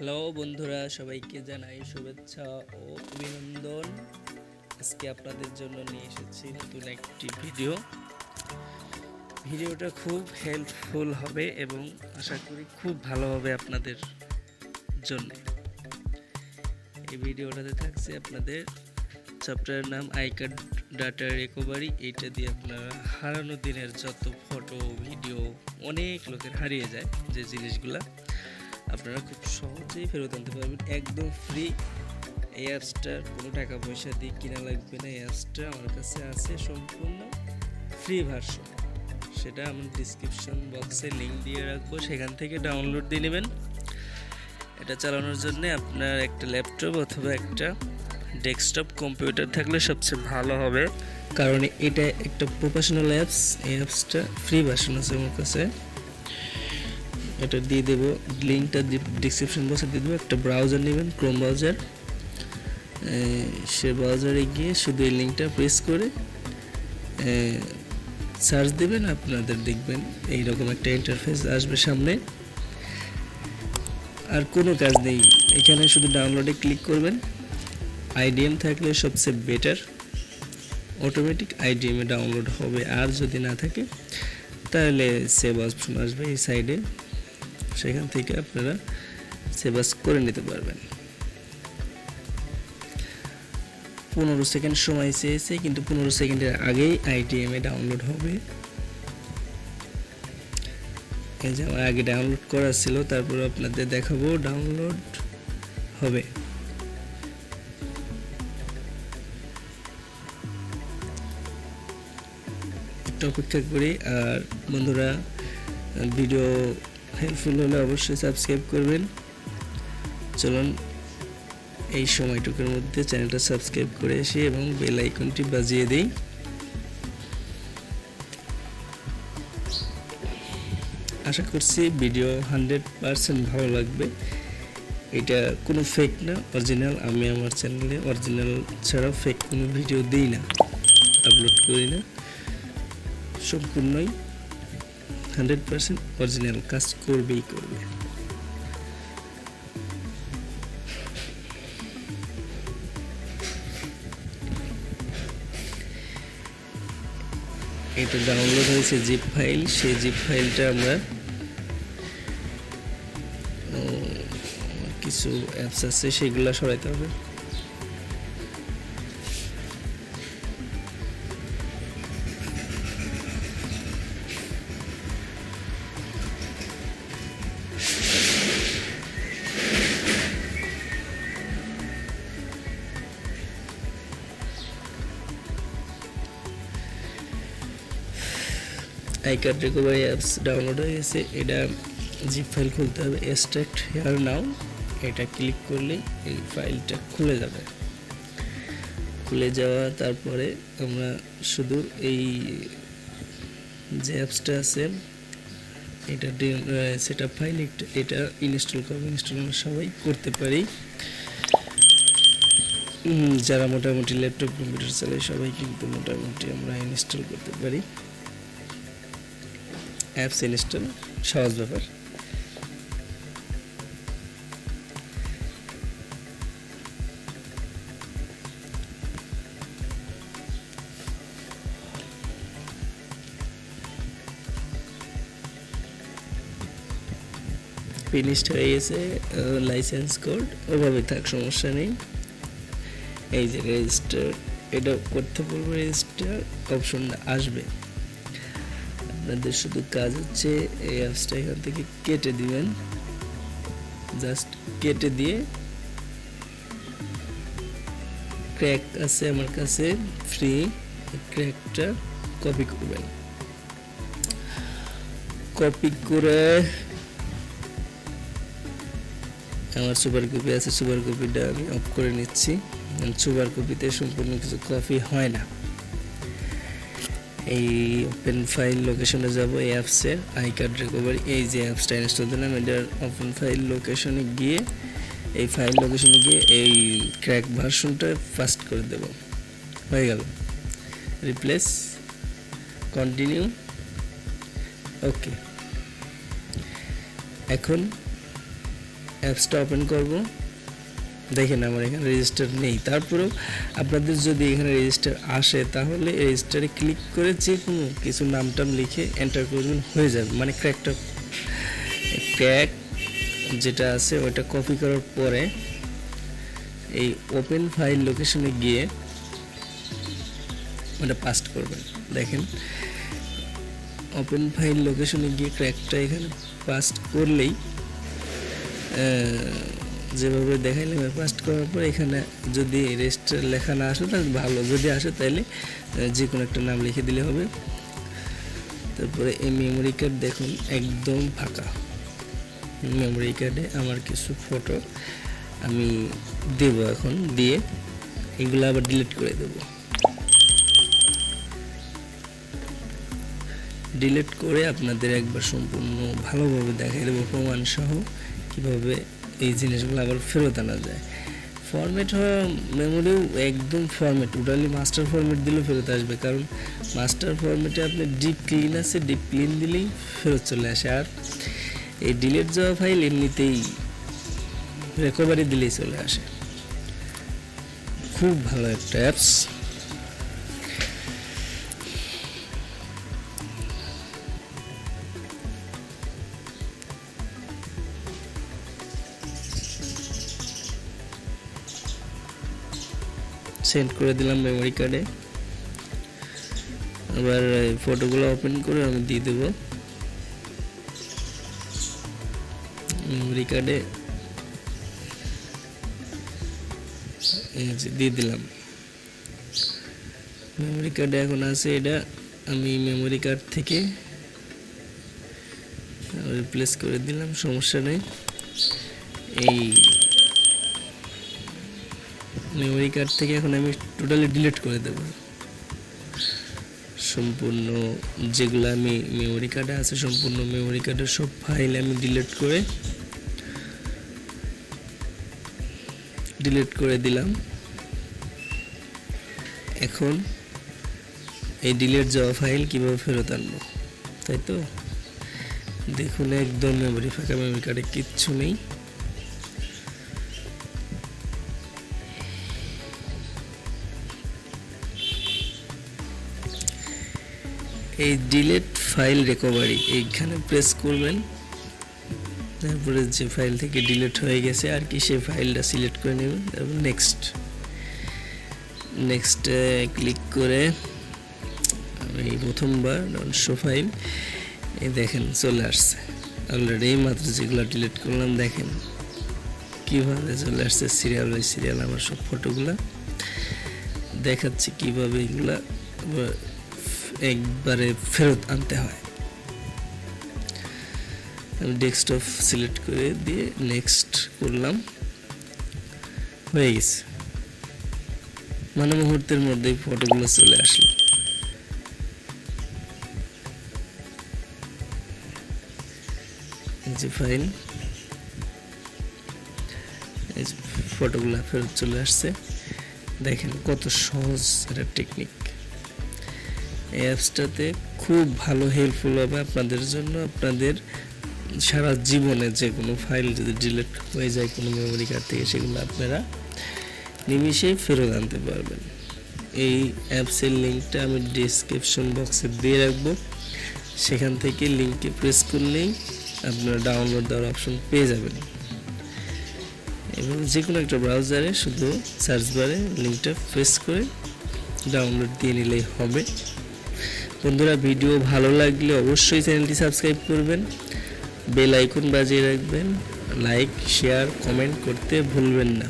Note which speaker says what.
Speaker 1: Hello বন্ধুরা, সবাইকে জানাই শুভেচ্ছা ও অভিনন্দন। আজকে আপনাদের জন্য নিয়ে এসেছি নতুন একটি ভিডিওটা খুব হেল্পফুল হবে এবং আশা করি খুব ভালো হবে আপনাদের জন্য। এই ভিডিওটাতে থাকছে আপনাদের চ্যাপ্টারের নাম আই কার্ড ডাটা রিকভারি। এইটা দিয়ে আপনারা হারানো দিনের যত ফটো ভিডিও, অনেক লোকের হারিয়ে যায় যে জিনিসগুলা, আপনারা খুব সহজেই ফেরত আনতে পারবেন একদম ফ্রি। এই অ্যাপসটার কোনো টাকা পয়সা দিয়ে কিনা লাগবে না। এই অ্যাপসটা আমার কাছে আছে সম্পূর্ণ ফ্রি ভার্সন, সেটা আমি ডিসক্রিপশন বক্সে লিঙ্ক দিয়ে রাখবো, সেখান থেকে ডাউনলোড দিয়ে নেবেন। এটা চালানোর জন্য আপনার একটা ল্যাপটপ অথবা একটা ডেস্কটপ কম্পিউটার থাকলে সবচেয়ে ভালো হবে, কারণ এটা একটা প্রফেশনাল অ্যাপস। এই অ্যাপসটা ফ্রি ভার্সন আছে আমার কাছে, এটা দিয়ে দেবো, লিঙ্কটা ডিসক্রিপশন বক্সে দিয়ে দেবো। একটা ব্রাউজার নেবেন, ক্রোম ব্রাউজার। সে ব্রাউজারে গিয়ে শুধু এই লিঙ্কটা প্রেস করে সার্চ দেবেন, আপনাদের দেখবেন এইরকম একটা ইন্টারফেস আসবে সামনে। আর কোনো কাজ নেই, এখানে শুধু ডাউনলোডে ক্লিক করবেন। আইডিএম থাকলে সবচেয়ে বেটার, অটোমেটিক আইডিএমে ডাউনলোড হবে। আর যদি না থাকে তাহলে সেভ অপশন আসবে এই সাইডে, সেখান থেকে আপনারা সেভ করে নিতে পারবেন। 15 সেকেন্ড সময় চেয়েছে, কিন্তু 15 সেকেন্ডের আগেই আইডিএমে ডাউনলোড হবে। এই যে আমার আগে ডাউনলোড করা ছিল, তারপর আপনাদের দেখাবো ডাউনলোড হবে। একটু অপেক্ষা করি। আর বন্ধুরা, ভিডিও হেল্পফুল হলে অবশ্যই সাবস্ক্রাইব করবেন। চলুন এই সময়টুকুর মধ্যে চ্যানেলটা সাবস্ক্রাইব করে আসি এবং বেল আইকনটি বাজিয়ে দিই। আশা করছি ভিডিও 100% ভালো লাগবে। এটা কোনো ফেক না, অরিজিনাল। আমি আমার চ্যানেলে অরিজিনাল ছাড়া ফেক কোনো ভিডিও দিই না, আপলোড করি না। সম্পূর্ণই 100% অরিজিনাল, কাজ করবেই করবে। এটা ডাউনলোড হয়েছে জিপ ফাইল, সেই জিপ ফাইলটা আমরা কিছু অ্যাপস আছে সেগুলো সরাইতে হবে। I card recovery apps download হয়ে গেছে। এটা জিপ ফাইল খুলতে হবে, এক্সট্রাক্ট হেয়ার নাও। এটা ক্লিক করলে এই ফাইলটা খুলে যাবে। খুলে যাওয়া তারপরে আমরা শুধু এই যে অ্যাপসটা আছে এটা সেটআপ ফাইল, এটা ইনস্টল করবো। ইনস্টল আমরা সবাই করতে পারি, যারা মোটামুটি ল্যাপটপ কম্পিউটার চালায় সবাই কিন্তু মোটামুটি আমরা ইনস্টল করতে পারি। অ্যাপস ইনস্টল সহজ ব্যাপার। ফিনিশড হয়ে গেছে। লাইসেন্স কোড ওভাবে থাক, সমস্যা নেই। এই যে রেজিস্টার, এটা করতে পারবো, রেজিস্টার অপশনটা আসবে। আপনাদের শুধু কাজ হচ্ছে এই অ্যাপসটা এখান থেকে কেটে দিবেন। জাস্ট কেটে দিয়ে, ক্র্যাক আছে আমার কাছে ফ্রি, ক্র্যাকটা কপি করবেন। কপি করে আমার সুপার কপি আছে, সুপার কপিটা আমি অফ করে নিচ্ছি। সুপার কপিতে সম্পূর্ণ কিছু কপি হয় না। এই ওপেন ফাইল লোকেশনে যাব, এই অ্যাপসের আই কার্ড রিকভারি, এই যে অ্যাপসটা ইনস্টল দিলাম, এটার ওপেন ফাইল লোকেশনে গিয়ে, এই ফাইল লোকেশনে গিয়ে এই ক্র্যাক ভার্সনটা ফাস্ট করে দেব। হয়ে গেল। রিপ্লেস, কন্টিনিউ, ওকে। এখন অ্যাপসটা ওপেন করব। দেখেন আমার এখানে রেজিস্টার নেই, তারপরেও আপনাদের যদি এখানে রেজিস্টার আসে তাহলে রেজিস্টারে ক্লিক করে যে কোনো কিছু নামটাম লিখে এন্টার করবেন, হয়ে যাবে। মানে ক্র্যাক যেটা আছে ওইটা কপি করার পরে এই ওপেন ফাইল লোকেশনে গিয়ে ওটা পাস্ট করবেন। দেখেন ওপেন ফাইল লোকেশনে গিয়ে ক্র্যাকটা এখানে পাস্ট করলেই যেভাবে দেখাইলাম পাস্ট করার পর এখানে যদি রেজিস্টার লেখা না আসে তাহলে ভালো, যদি আসে তাহলে যে কোনো একটা নাম লিখে দিলে হবে। তারপরে এই মেমোরি কার্ড দেখুন একদম ফাঁকা। মেমোরি কার্ডে আমার কিছু ফটো আমি দেব, এখন দিয়ে এগুলো আবার ডিলিট করে দেব। ডিলিট করে আপনাদের একবার সম্পূর্ণ ভালোভাবে দেখাই দেবো প্রমাণ সহ কীভাবে এই জিনিসগুলো আবার ফেরত আনা যায়। ফরম্যাট হওয়া মেমোরিও একদম ফরম্যাট, টোটালি মাস্টার ফরম্যাট দিলেও ফেরত আসবে, কারণ মাস্টার ফরম্যাটে আপনি ডিপ ক্লিন আছে, ডিপ ক্লিন দিলেই ফেরত চলে আসে। আর এই ডিলিট যাওয়া ফাইল এমনিতেই রিকভারি দিলেই চলে আসে। খুব ভালো একটা অ্যাপস। সেন্ড করে দিলাম মেমোরি কার্ডে। আবার ফটোগুলো ওপেন করে আমি দিয়ে দেবো মেমোরি কার্ডে, দিয়ে দিলাম। মেমোরি কার্ডে এখন আছে, এটা আমি মেমোরি কার্ড থেকে রিপ্লেস করে দিলাম, সমস্যা নেই। এই মেমোরি কার্ড থেকে এখন আমি টোটালি ডিলিট করে দেব সম্পূর্ণ যেগুলো আমি মেমোরি কার্ডে আছে, সম্পূর্ণ মেমোরি কার্ডের সব ফাইল আমি ডিলিট করে দিলাম। এখন এই ডিলিট যাওয়া ফাইল কিভাবে ফেরত আনবো, তাই তো দেখুন একদম মেমোরি ফাঁকা, মেমোরি কার্ডে কিচ্ছু নেই। এই ডিলিট ফাইল রিকভারি এইখানে প্রেস করবেন, তারপরে যে ফাইল থেকে ডিলিট হয়ে গেছে আর কি সেই ফাইলটা সিলেক্ট করে নেবেন, তারপর নেক্সট ক্লিক করে এই প্রথমবার শো ফাইল, এই দেখেন চলে আসছে অলরেডি। এই মাত্র যেগুলো ডিলিট করলাম দেখেন কিভাবে চলে আসছে সিরিয়াল বাই সিরিয়াল আমার সব ফটোগুলা দেখাচ্ছি কিভাবে এগুলা একবারে ফেরত আনতে হয়। আমি ডেস্কটপ সিলেক্ট করে দিয়ে নেক্সট করলাম, হয়ে গেছে। মানে মুহূর্তের মধ্যেই ফটোগুলো চলে আসলো। এই যে ফাইল, এই যে ফটোগুলো ফেরত চলে আসছে। দেখেন কত সহজ একটা টেকনিক। এই অ্যাপসটাতে খুব ভালো হেল্পফুল হবে আপনাদের জন্য। আপনাদের সারা জীবনে যে কোনো ফাইল যদি ডিলিট হয়ে যায় কোনো মেমোরি কার্ড থেকে, সেগুলো আপনারা নিমিষেই ফেরত আনতে পারবেন। এই অ্যাপসের লিঙ্কটা আমি ডেসক্রিপশন বক্সে দিয়ে রাখবো, সেখান থেকে লিঙ্কে প্রেস করলেই আপনারা ডাউনলোড দেওয়ার অপশন পেয়ে যাবেন। এবং যে কোনো একটা ব্রাউজারে শুধু সার্চ বারে লিঙ্কটা প্রেস করে ডাউনলোড দিয়ে নিলেই হবে। বন্ধুরা, ভিডিও ভালো লাগলে অবশ্যই চ্যানেলটি সাবস্ক্রাইব করবেন, বেল আইকন বাজিয়ে রাখবেন, লাইক শেয়ার কমেন্ট করতে ভুলবেন না।